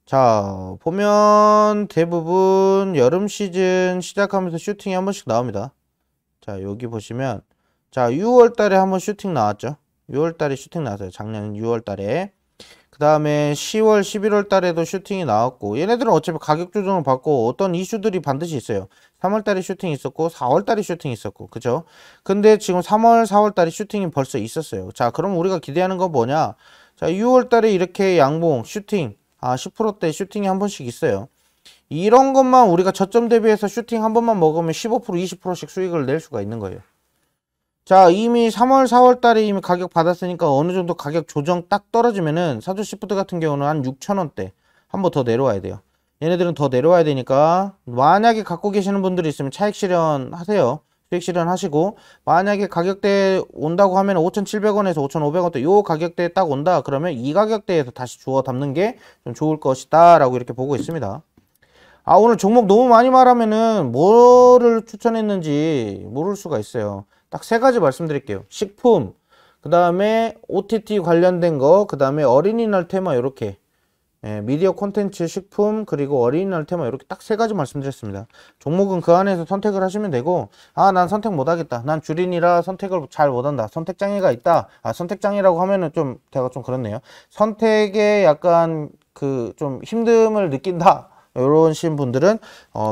자, 보면 대부분 여름 시즌 시작하면서 슈팅이 한 번씩 나옵니다. 자, 여기 보시면, 자, 6월 달에 한번 슈팅 나왔죠. 6월 달에 슈팅 나왔어요. 작년 6월 달에. 그 다음에 10월, 11월 달에도 슈팅이 나왔고, 얘네들은 어차피 가격 조정을 받고 어떤 이슈들이 반드시 있어요. 3월 달에 슈팅이 있었고, 4월 달에 슈팅이 있었고, 그죠? 근데 지금 3월, 4월 달에 슈팅이 벌써 있었어요. 자, 그럼 우리가 기대하는 건 뭐냐? 자, 6월 달에 이렇게 양봉, 슈팅, 10%대 슈팅이 한 번씩 있어요. 이런 것만 우리가 저점 대비해서 슈팅 한 번만 먹으면 15%, 20%씩 수익을 낼 수가 있는 거예요. 자, 이미 3월, 4월 달에 이미 가격 받았으니까 어느 정도 가격 조정 딱 떨어지면은 사조 시푸드 같은 경우는 한 6,000원대 한 번 더 내려와야 돼요. 얘네들은 더 내려와야 되니까, 만약에 갖고 계시는 분들이 있으면 차익 실현 하세요. 수익 실현 하시고, 만약에 가격대 온다고 하면 5,700원에서 5,500원대 요 가격대에 딱 온다 그러면 이 가격대에서 다시 주워 담는 게 좀 좋을 것이다 라고 이렇게 보고 있습니다. 오늘 종목 너무 많이 말하면은 뭐를 추천했는지 모를 수가 있어요. 딱 세 가지 말씀드릴게요. 식품, 그 다음에 OTT 관련된 거, 그 다음에 어린이날 테마 이렇게, 미디어 콘텐츠, 식품, 그리고 어린이날 테마 이렇게 딱 세 가지 말씀드렸습니다. 종목은 그 안에서 선택을 하시면 되고, 난 선택 못하겠다, 난 주린이라 선택을 잘 못한다, 선택장애가 있다. 선택장애라고 하면은 좀 제가 좀 그렇네요. 선택에 약간 좀 힘듦을 느낀다, 이러신 분들은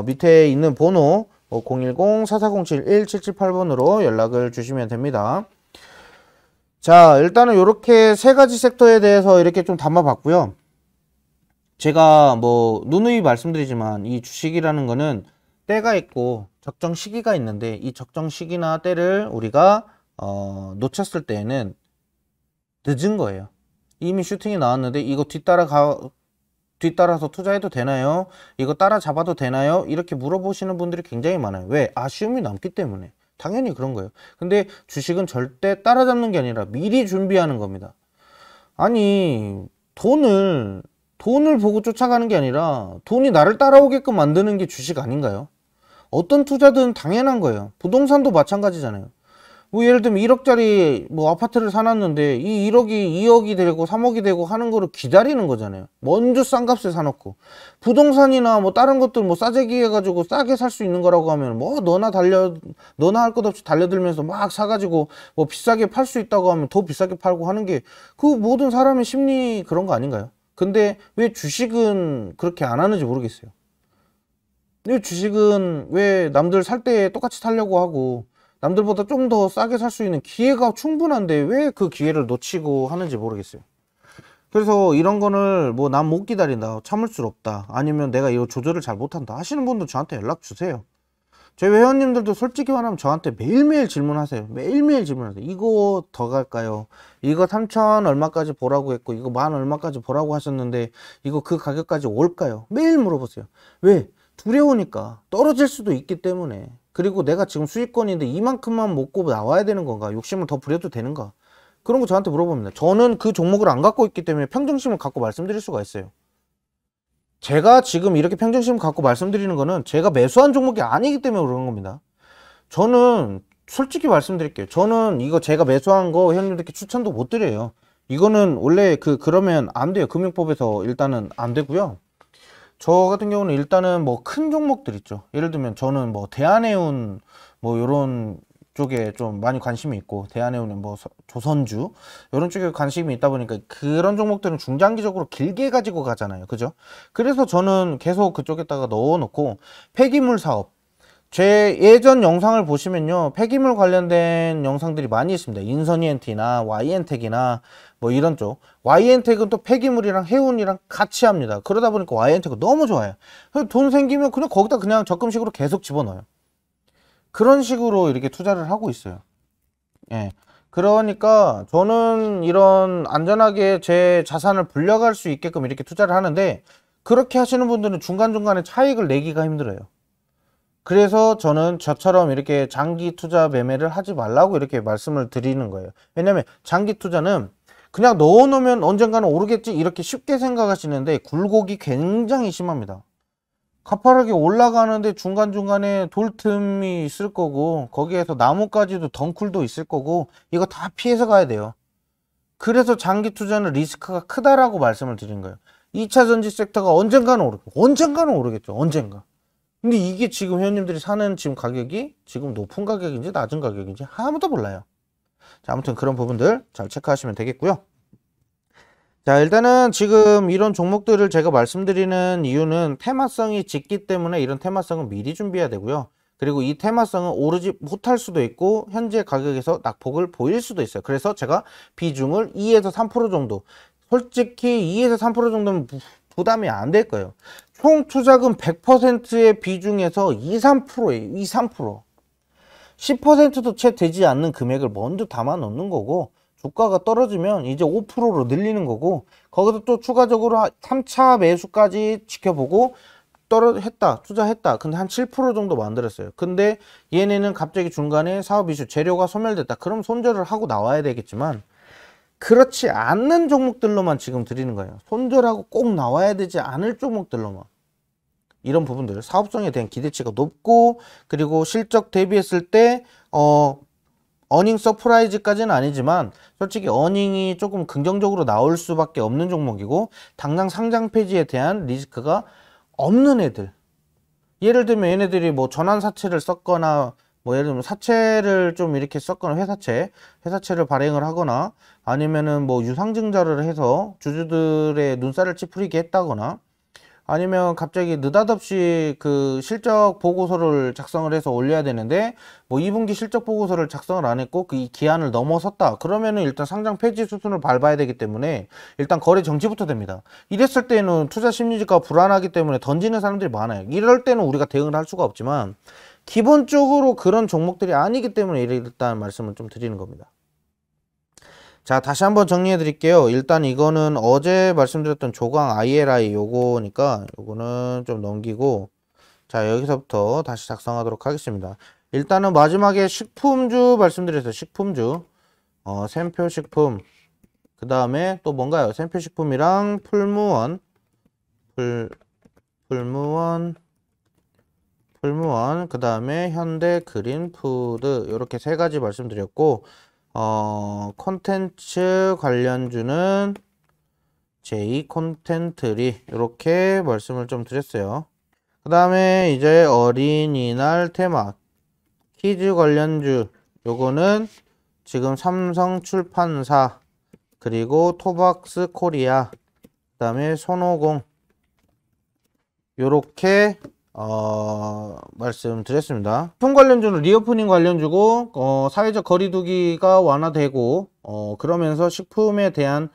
밑에 있는 번호 010-4407-1778번으로 연락을 주시면 됩니다. 자, 일단은 이렇게 세 가지 섹터에 대해서 이렇게 좀 담아봤고요. 제가 뭐 누누이 말씀드리지만 이 주식이라는 거는 때가 있고 적정 시기가 있는데, 이 적정 시기나 때를 우리가 놓쳤을 때에는 늦은 거예요. 이미 슈팅이 나왔는데 이거 뒤따라서 투자해도 되나요? 이거 따라잡아도 되나요? 이렇게 물어보시는 분들이 굉장히 많아요. 왜? 아쉬움이 남기 때문에. 당연히 그런 거예요. 근데 주식은 절대 따라잡는 게 아니라 미리 준비하는 겁니다. 아니, 돈을 돈을 보고 쫓아가는 게 아니라 돈이 나를 따라오게끔 만드는 게 주식 아닌가요? 어떤 투자든 당연한 거예요. 부동산도 마찬가지잖아요. 뭐 예를 들면 1억짜리 뭐 아파트를 사놨는데 이 1억이 2억이 되고 3억이 되고 하는 거를 기다리는 거잖아요. 먼저 싼 값에 사놓고. 부동산이나 뭐 다른 것들 뭐 싸제기 해가지고 싸게 살 수 있는 거라고 하면 뭐 너나 할 것 없이 달려들면서 막 사가지고 뭐 비싸게 팔 수 있다고 하면 더 비싸게 팔고 하는 게 그 모든 사람의 심리 그런 거 아닌가요? 근데 왜 주식은 그렇게 안 하는지 모르겠어요. 왜 주식은 왜 남들 살 때 똑같이 살려고 하고 남들보다 좀 더 싸게 살 수 있는 기회가 충분한데 왜 그 기회를 놓치고 하는지 모르겠어요. 그래서 이런 거를 뭐 난 못 기다린다, 참을 수 없다, 아니면 내가 이거 조절을 잘 못한다 하시는 분들 저한테 연락 주세요. 저희 회원님들도 솔직히 말하면 저한테 매일매일 질문하세요. 매일매일 질문하세요. 이거 더 갈까요? 이거 3천 얼마까지 보라고 했고 이거 만 얼마까지 보라고 하셨는데 이거 그 가격까지 올까요? 매일 물어보세요. 왜? 두려우니까. 떨어질 수도 있기 때문에. 그리고 내가 지금 수익권인데 이만큼만 먹고 나와야 되는 건가? 욕심을 더 부려도 되는가? 그런 거 저한테 물어봅니다. 저는 그 종목을 안 갖고 있기 때문에 평정심을 갖고 말씀드릴 수가 있어요. 제가 지금 이렇게 평정심을 갖고 말씀드리는 거는 제가 매수한 종목이 아니기 때문에 그런 겁니다. 저는 솔직히 말씀드릴게요. 저는 이거 제가 매수한 거 회원님들께 추천도 못 드려요. 이거는 원래 그러면 안 돼요. 금융법에서 일단은 안 되고요. 저 같은 경우는 일단은 뭐 큰 종목들 있죠. 예를 들면 저는 뭐 대한해운 뭐 요런 쪽에 좀 많이 관심이 있고, 대한해운은 뭐 조선주 이런 쪽에 관심이 있다 보니까 그런 종목들은 중장기적으로 길게 가지고 가잖아요. 그죠? 그래서 저는 계속 그쪽에다가 넣어 놓고, 폐기물 사업, 제 예전 영상을 보시면요 폐기물 관련된 영상들이 많이 있습니다. 인선이엔티나 YN텍이나 뭐 이런 쪽. YN텍은 또 폐기물이랑 해운이랑 같이 합니다. 그러다 보니까 YN텍은 너무 좋아요. 돈 생기면 그냥 거기다 그냥 적금식으로 계속 집어넣어요. 그런 식으로 이렇게 투자를 하고 있어요. 예. 그러니까 저는 이런 안전하게 제 자산을 불려갈 수 있게끔 이렇게 투자를 하는데, 그렇게 하시는 분들은 중간중간에 차익을 내기가 힘들어요. 그래서 저는 저처럼 이렇게 장기 투자 매매를 하지 말라고 이렇게 말씀을 드리는 거예요. 왜냐면 장기 투자는 그냥 넣어 놓으면 언젠가는 오르겠지 이렇게 쉽게 생각하시는데 굴곡이 굉장히 심합니다. 가파르게 올라가는데 중간중간에 돌틈이 있을 거고, 거기에서 나뭇가지도 덩쿨도 있을 거고, 이거 다 피해서 가야 돼요. 그래서 장기 투자는 리스크가 크다라고 말씀을 드린 거예요. 2차 전지 섹터가 언젠가는 오르겠죠. 언젠가. 근데 이게 지금 회원님들이 사는 지금 가격이 지금 높은 가격인지 낮은 가격인지 아무도 몰라요. 자, 아무튼 그런 부분들 잘 체크하시면 되겠고요. 자, 일단은 지금 이런 종목들을 제가 말씀드리는 이유는 테마성이 짙기 때문에 이런 테마성은 미리 준비해야 되고요. 그리고 이 테마성은 오르지 못할 수도 있고 현재 가격에서 낙폭을 보일 수도 있어요. 그래서 제가 비중을 2에서 3% 정도, 솔직히 2에서 3% 정도면 부담이 안 될 거예요. 총 투자금 100%의 비중에서 2, 3%예요. 2, 3%. 10%도 채 되지 않는 금액을 먼저 담아 놓는 거고, 주가가 떨어지면 이제 5%로 늘리는 거고, 거기서 또 추가적으로 3차 매수까지 지켜보고 투자했다. 근데 한 7% 정도 만들었어요. 근데 얘네는 갑자기 중간에 사업 이슈, 재료가 소멸됐다. 그럼 손절을 하고 나와야 되겠지만, 그렇지 않는 종목들로만 지금 드리는 거예요. 손절하고 꼭 나와야 되지 않을 종목들로만. 이런 부분들, 사업성에 대한 기대치가 높고, 그리고 실적 대비했을 때 어닝 서프라이즈까지는 아니지만 솔직히 어닝이 조금 긍정적으로 나올 수밖에 없는 종목이고, 당장 상장 폐지에 대한 리스크가 없는 애들, 예를 들면 얘네들이 뭐 전환사채를 썼거나, 뭐 예를 들면 사채를 좀 이렇게 썼거나, 회사채를 발행을 하거나, 아니면은 뭐 유상증자를 해서 주주들의 눈살을 찌푸리게 했다거나, 아니면 갑자기 느닷없이 그 실적 보고서를 작성을 해서 올려야 되는데 뭐 2분기 실적 보고서를 작성을 안 했고 그 기한을 넘어섰다. 그러면은 일단 상장 폐지 수순을 밟아야 되기 때문에 일단 거래 정지부터 됩니다. 이랬을 때는 투자 심리가 불안하기 때문에 던지는 사람들이 많아요. 이럴 때는 우리가 대응을 할 수가 없지만 기본적으로 그런 종목들이 아니기 때문에 일단 말씀을 좀 드리는 겁니다. 자, 다시 한번 정리해 드릴게요. 일단 이거는 어제 말씀드렸던 조강 ILI 요거니까 요거는 좀 넘기고, 자, 여기서부터 다시 작성하도록 하겠습니다. 일단은 마지막에 식품주 말씀드렸어요. 식품주, 샘표식품, 그 다음에 또 뭔가요? 샘표식품이랑 풀무원, 풀무원, 그 다음에 현대 그린푸드 이렇게 세 가지 말씀드렸고, 콘텐츠 관련주는 J 콘텐트리 이렇게 말씀을 좀 드렸어요. 그 다음에 이제 어린이날 테마 키즈 관련주 요거는 지금 삼성출판사 그리고 토박스 코리아 그 다음에 손오공 요렇게 말씀드렸습니다. 식품 관련주는 리오프닝 관련주고 사회적 거리두기가 완화되고 그러면서 식품에 대한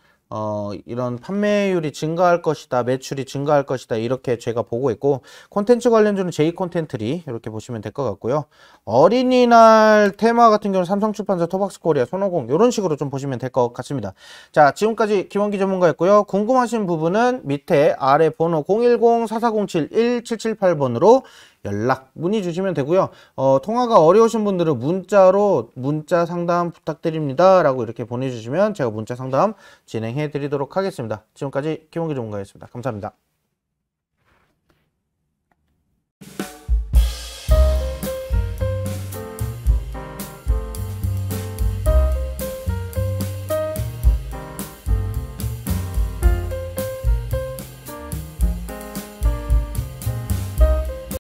이런 판매율이 증가할 것이다, 매출이 증가할 것이다, 이렇게 제가 보고 있고, 콘텐츠 관련주는 J 콘텐트리 이렇게 보시면 될 것 같고요. 어린이날 테마 같은 경우는 삼성출판사, 토박스코리아, 손오공 이런 식으로 좀 보시면 될 것 같습니다. 자, 지금까지 김원기 전문가였고요. 궁금하신 부분은 밑에 아래 번호 010-4407-1778번으로 연락 문의 주시면 되고요. 통화가 어려우신 분들은 문자로 문자 상담 부탁드립니다 라고 이렇게 보내주시면 제가 문자 상담 진행해 드리도록 하겠습니다. 지금까지 김원기 전문가였습니다. 감사합니다.